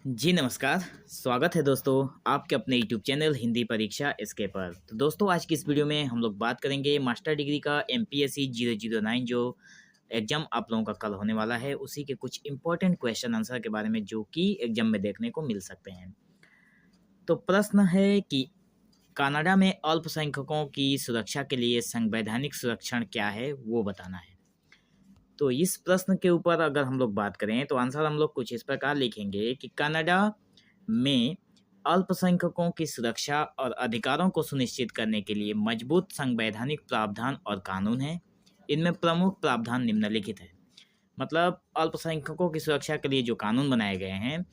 जी नमस्कार। स्वागत है दोस्तों आपके अपने यूट्यूब चैनल हिंदी परीक्षा इसके पर। तो दोस्तों आज की इस वीडियो में हम लोग बात करेंगे मास्टर डिग्री का एमपीएससी 009 जो एग्ज़ाम आप लोगों का कल होने वाला है, उसी के कुछ इंपॉर्टेंट क्वेश्चन आंसर के बारे में जो कि एग्ज़ाम में देखने को मिल सकते हैं। तो प्रश्न है कि कनाडा में अल्पसंख्यकों की सुरक्षा के लिए संवैधानिक सुरक्षण क्या है, वो बताना है। तो इस प्रश्न के ऊपर अगर हम लोग बात करें तो आंसर हम लोग कुछ इस प्रकार लिखेंगे कि कनाडा में अल्पसंख्यकों की सुरक्षा और अधिकारों को सुनिश्चित करने के लिए मजबूत संवैधानिक प्रावधान और कानून हैं। इनमें प्रमुख प्रावधान निम्नलिखित है। मतलब अल्पसंख्यकों की सुरक्षा के लिए जो कानून बनाए गए हैं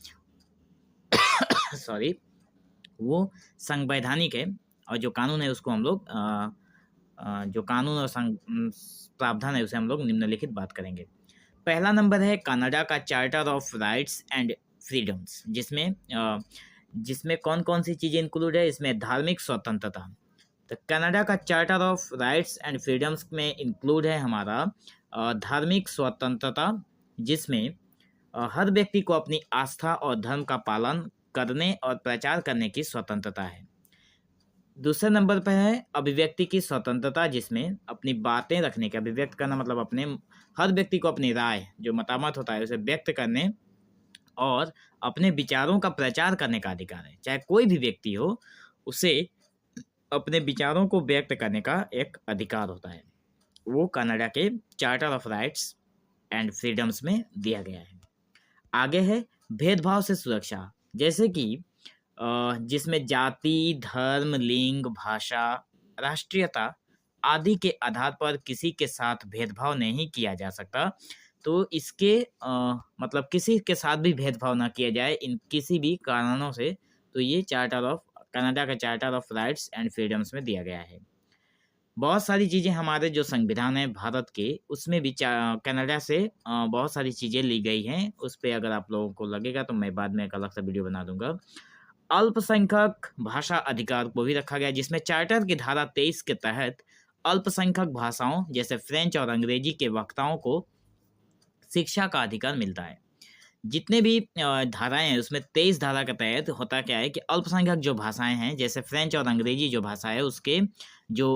सॉरी, वो संवैधानिक है। और जो कानून है उसको हम लोग जो कानून और प्रावधान है उसे हम लोग निम्नलिखित बात करेंगे। पहला नंबर है कनाडा का charter of rights and freedoms, जिसमें कौन कौन सी चीज़ें इंक्लूड है। इसमें धार्मिक स्वतंत्रता। तो कनाडा का charter of rights and freedoms में इंक्लूड है हमारा धार्मिक स्वतंत्रता, जिसमें हर व्यक्ति को अपनी आस्था और धर्म का पालन करने और प्रचार करने की स्वतंत्रता है। दूसरे नंबर पर है अभिव्यक्ति की स्वतंत्रता, जिसमें अपनी बातें रखने के, अभिव्यक्त करना मतलब अपने, हर व्यक्ति को अपनी राय जो मतामत होता है उसे व्यक्त करने और अपने विचारों का प्रचार करने का अधिकार है। चाहे कोई भी व्यक्ति हो, उसे अपने विचारों को व्यक्त करने का एक अधिकार होता है। वो कनाडा के charter of rights and freedoms में दिया गया है। आगे है भेदभाव से सुरक्षा, जैसे कि जिसमें जाति, धर्म, लिंग, भाषा, राष्ट्रीयता आदि के आधार पर किसी के साथ भेदभाव नहीं किया जा सकता। तो इसके मतलब किसी के साथ भी भेदभाव ना किया जाए इन किसी भी कारणों से। तो ये कनाडा का charter of rights and freedoms में दिया गया है। बहुत सारी चीज़ें हमारे जो संविधान है भारत के, उसमें भी कनाडा से बहुत सारी चीज़ें ली गई हैं। उस पे अगर आप लोगों को लगेगा तो मैं बाद में एक अलग सा वीडियो बना दूंगा। अल्पसंख्यक भाषा अधिकार को भी रखा गया, जिसमें चार्टर की धारा 23 के तहत अल्पसंख्यक भाषाओं जैसे फ्रेंच और अंग्रेजी के वक्ताओं को शिक्षा का अधिकार मिलता है। जितने भी धाराएं हैं उसमें 23 धारा के तहत होता क्या है कि अल्पसंख्यक जो भाषाएं हैं जैसे फ्रेंच और अंग्रेजी जो भाषा है, उसके जो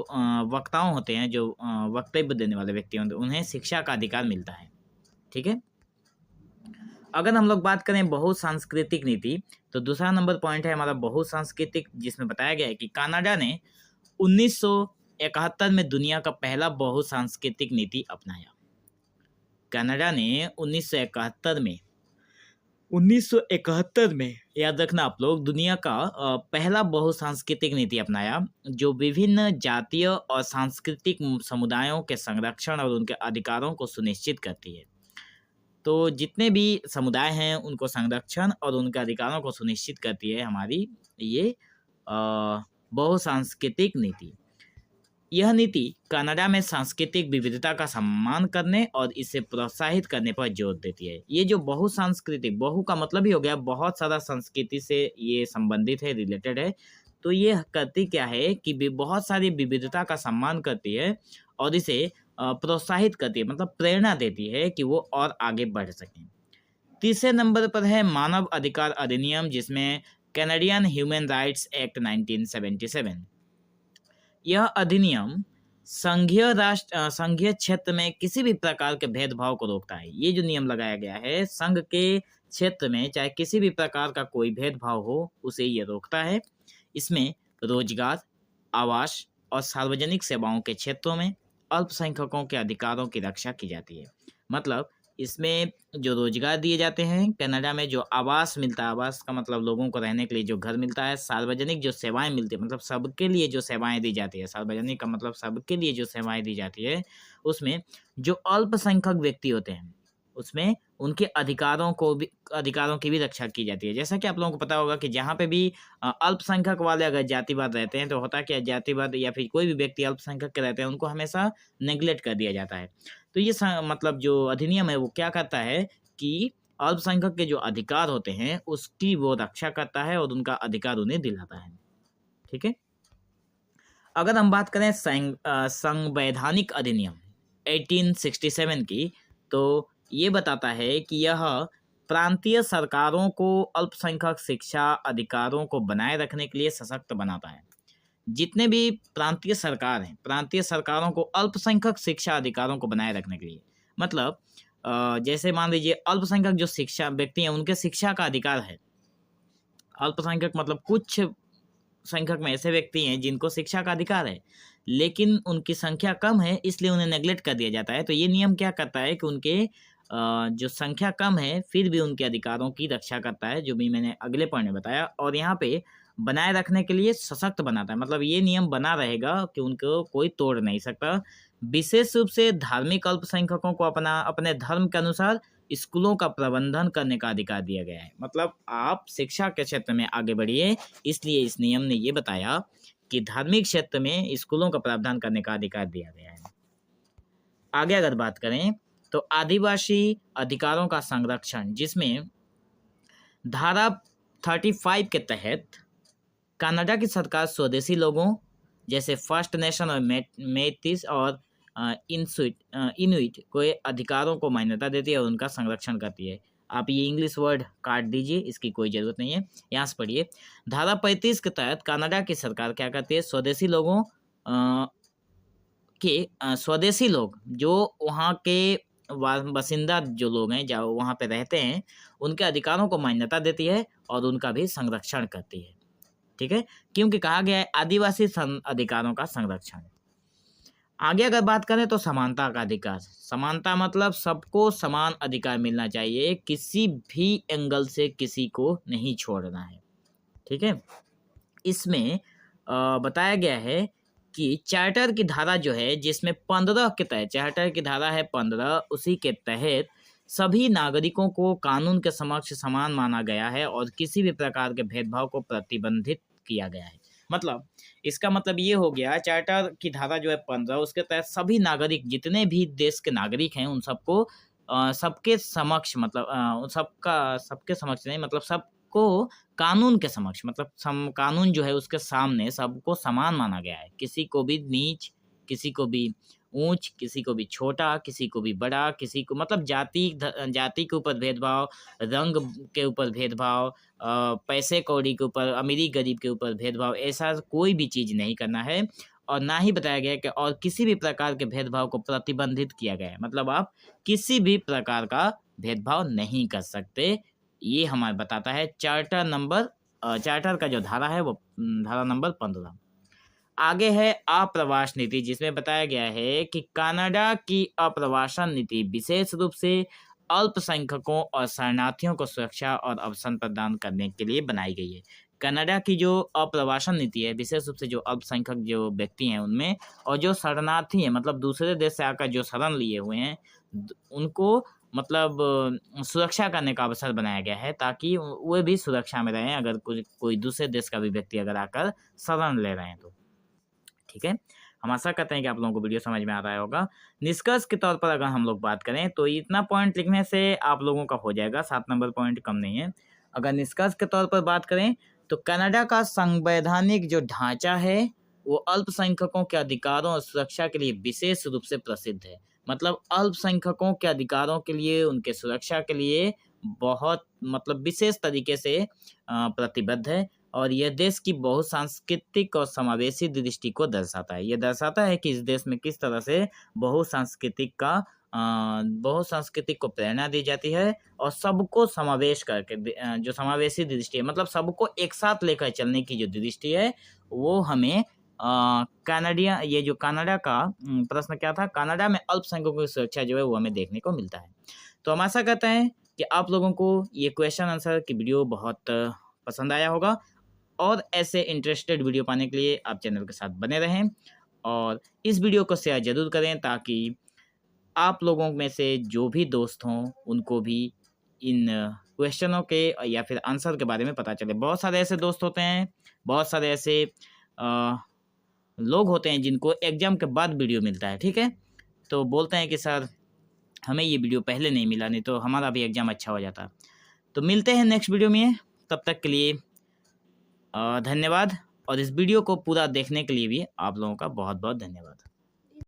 वक्ताओं होते हैं, जो वक्तव्य देने वाले व्यक्ति होते हैं, उन्हें शिक्षा का अधिकार मिलता है। ठीक है। अगर हम लोग बात करें बहुसांस्कृतिक नीति, तो दूसरा नंबर पॉइंट है हमारा बहुसांस्कृतिक, जिसमें बताया गया है कि कनाडा ने 1971 में दुनिया का पहला बहुसांस्कृतिक नीति अपनाया। कनाडा ने 1971 में याद रखना आप लोग, दुनिया का पहला बहुसांस्कृतिक नीति अपनाया, जो विभिन्न जातीय और सांस्कृतिक समुदायों के संरक्षण और उनके अधिकारों को सुनिश्चित करती है। तो जितने भी समुदाय हैं उनको संरक्षण और उनके अधिकारों को सुनिश्चित करती है हमारी ये बहुसांस्कृतिक नीति। यह नीति कनाडा में सांस्कृतिक विविधता का सम्मान करने और इसे प्रोत्साहित करने पर जोर देती है। ये जो बहुसांस्कृतिक, बहु का मतलब ही हो गया बहुत सारा संस्कृति से ये संबंधित है, रिलेटेड है। तो ये करती क्या है कि बहुत सारी विविधता का सम्मान करती है और इसे प्रोत्साहित करती है, मतलब प्रेरणा देती है कि वो और आगे बढ़ सकें। तीसरे नंबर पर है मानव अधिकार अधिनियम, जिसमें कैनेडियन ह्यूमन राइट्स एक्ट 1977। यह अधिनियम संघीय क्षेत्र में किसी भी प्रकार के भेदभाव को रोकता है। ये जो नियम लगाया गया है संघ के क्षेत्र में, चाहे किसी भी प्रकार का कोई भेदभाव हो, उसे ये रोकता है। इसमें रोजगार, आवास और सार्वजनिक सेवाओं के क्षेत्रों में अल्पसंख्यकों के अधिकारों की रक्षा की जाती है। मतलब इसमें जो रोजगार दिए जाते हैं, कनाडा में जो आवास मिलता है, आवास का मतलब लोगों को रहने के लिए जो घर मिलता है, सार्वजनिक जो सेवाएं मिलती है, मतलब सबके लिए जो सेवाएं दी जाती है, सार्वजनिक का मतलब सबके लिए जो सेवाएं दी जाती है, उसमें जो अल्पसंख्यक व्यक्ति होते हैं उसमें उनके अधिकारों की भी रक्षा की जाती है। जैसा कि आप लोगों को पता होगा कि जहाँ पे भी अल्पसंख्यक वाले अगर जातिवाद रहते हैं तो होता क्या, जातिवाद या फिर कोई भी व्यक्ति अल्पसंख्यक के रहते हैं उनको हमेशा नेग्लेक्ट कर दिया जाता है। तो ये मतलब जो अधिनियम है वो क्या करता है कि अल्पसंख्यक के जो अधिकार होते हैं उसकी वो रक्षा करता है और उनका अधिकार उन्हें दिलाता है। ठीक है। अगर हम बात करें संवैधानिक अधिनियम 1867 की, तो ये बताता है कि यह प्रांतीय सरकारों को अल्पसंख्यक शिक्षा अधिकारों को बनाए रखने के लिए सशक्त बनाता है। जितने भी प्रांतीय सरकार हैं, प्रांतीय सरकारों को अल्पसंख्यक शिक्षा अधिकारों को बनाए रखने के लिए, मतलब जैसे मान लीजिए अल्पसंख्यक जो शिक्षा व्यक्ति हैं उनके शिक्षा का अधिकार है। अल्पसंख्यक मतलब कुछ संख्यक में ऐसे व्यक्ति हैं जिनको शिक्षा का अधिकार है, लेकिन उनकी संख्या कम है, इसलिए उन्हें नेग्लेक्ट कर दिया जाता है। तो ये नियम क्या करता है कि उनके जो संख्या कम है फिर भी उनके अधिकारों की रक्षा करता है, जो भी मैंने अगले पॉइंट में बताया। और यहाँ पे बनाए रखने के लिए सशक्त बनाता है, मतलब ये नियम बना रहेगा कि उनको कोई तोड़ नहीं सकता। विशेष रूप से धार्मिक अल्पसंख्यकों को अपने धर्म के अनुसार स्कूलों का प्रबंधन करने का अधिकार दिया गया है। मतलब आप शिक्षा के क्षेत्र में आगे बढ़िए, इसलिए इस नियम ने ये बताया कि धार्मिक क्षेत्र में स्कूलों का प्रावधान करने का अधिकार दिया गया है। आगे अगर बात करें तो आदिवासी अधिकारों का संरक्षण, जिसमें धारा 35 के तहत कनाडा की सरकार स्वदेशी लोगों जैसे फर्स्ट नेशन और मेटिस और इनुइट को अधिकारों को मान्यता देती है और उनका संरक्षण करती है। आप ये इंग्लिश वर्ड काट दीजिए, इसकी कोई ज़रूरत नहीं है। यहाँ से पढ़िए, धारा 35 के तहत कनाडा की सरकार क्या करती है, स्वदेशी लोगों स्वदेशी लोग जो वहाँ के बासिंदा जो लोग हैं, जो वहाँ पे रहते हैं, उनके अधिकारों को मान्यता देती है और उनका भी संरक्षण करती है। ठीक है, क्योंकि कहा गया है आदिवासी अधिकारों का संरक्षण। आगे अगर बात करें तो समानता का अधिकार। समानता मतलब सबको समान अधिकार मिलना चाहिए, किसी भी एंगल से किसी को नहीं छोड़ना है। ठीक है, इसमें बताया गया है कि चार्टर की धारा जो है, जिसमें 15 के तहत, चार्टर की धारा है 15, उसी के तहत सभी नागरिकों को कानून के समक्ष समान माना गया है और किसी भी प्रकार के भेदभाव को प्रतिबंधित किया गया है। मतलब इसका मतलब ये हो गया, चार्टर की धारा जो है 15, उसके तहत सभी नागरिक, जितने भी देश के नागरिक हैं, उन सबको सबके समक्ष, मतलब सबके समक्ष नहीं, मतलब सबको कानून के समक्ष, मतलब कानून जो है उसके सामने सबको समान माना गया है। किसी को भी नीच, किसी को भी ऊंच, किसी को भी छोटा, किसी को भी बड़ा, किसी को मतलब जाति के ऊपर भेदभाव, रंग के ऊपर भेदभाव, पैसे कौड़ी के ऊपर, अमीरी गरीब के ऊपर भेदभाव, ऐसा कोई भी चीज़ नहीं करना है। और ना ही बताया गया कि और किसी भी प्रकार के भेदभाव को प्रतिबंधित किया गया है, मतलब आप किसी भी प्रकार का भेदभाव नहीं कर सकते। ये हमारे बताता है चार्टर का जो धारा है वो धारा नंबर 15। आगे है अप्रवास नीति, जिसमें बताया गया है कि कनाडा की अप्रवासन नीति विशेष रूप से अल्पसंख्यकों और शरणार्थियों को सुरक्षा और अवसर प्रदान करने के लिए बनाई गई है। कनाडा की जो अप्रवासन नीति है, विशेष रूप से जो अल्पसंख्यक जो व्यक्ति हैं उनमें, और जो शरणार्थी हैं, मतलब दूसरे देश से आकर जो शरण लिए हुए हैं, उनको मतलब सुरक्षा करने का अवसर बनाया गया है, ताकि वे भी सुरक्षा में रहें अगर कोई दूसरे देश का भी व्यक्ति अगर आकर शरण ले रहे हैं तो। ठीक है, हम आशा करते हैं कि आप लोगों को वीडियो समझ में आ रहा होगा। निष्कर्ष के तौर पर अगर हम लोग बात करें तो इतना पॉइंट लिखने से आप लोगों का हो जाएगा, 7 नंबर पॉइंट कम नहीं है। अगर निष्कर्ष के तौर पर बात करें तो कनाडा का संवैधानिक जो ढांचा है वो अल्पसंख्यकों के अधिकारों और सुरक्षा के लिए विशेष रूप से प्रसिद्ध है। मतलब अल्पसंख्यकों के अधिकारों के लिए, उनके सुरक्षा के लिए बहुत मतलब विशेष तरीके से प्रतिबद्ध है, और यह देश की बहुसांस्कृतिक और समावेशी दृष्टि को दर्शाता है। यह दर्शाता है कि इस देश में किस तरह से बहुसांस्कृतिक को प्रेरणा दी जाती है और सबको समावेश करके जो समावेशी दृष्टि है, मतलब सबको एक साथ लेकर चलने की जो दृष्टि है, वो हमें ये जो कनाडा का प्रश्न क्या था, कनाडा में अल्पसंख्यकों की सुरक्षा जो है वो हमें देखने को मिलता है। तो हम आशा करते हैं कि आप लोगों को ये क्वेश्चन आंसर की वीडियो बहुत पसंद आया होगा, और ऐसे इंटरेस्टेड वीडियो पाने के लिए आप चैनल के साथ बने रहें और इस वीडियो को शेयर जरूर करें, ताकि आप लोगों में से जो भी दोस्त हों उनको भी इन क्वेश्चनों के या फिर आंसर के बारे में पता चले। बहुत सारे ऐसे दोस्त होते हैं, बहुत सारे ऐसे लोग होते हैं जिनको एग्जाम के बाद वीडियो मिलता है। ठीक है, तो बोलते हैं कि सर हमें ये वीडियो पहले नहीं मिला, नहीं तो हमारा भी एग्जाम अच्छा हो जाता। तो मिलते हैं नेक्स्ट वीडियो में, तब तक के लिए धन्यवाद, और इस वीडियो को पूरा देखने के लिए भी आप लोगों का बहुत बहुत धन्यवाद।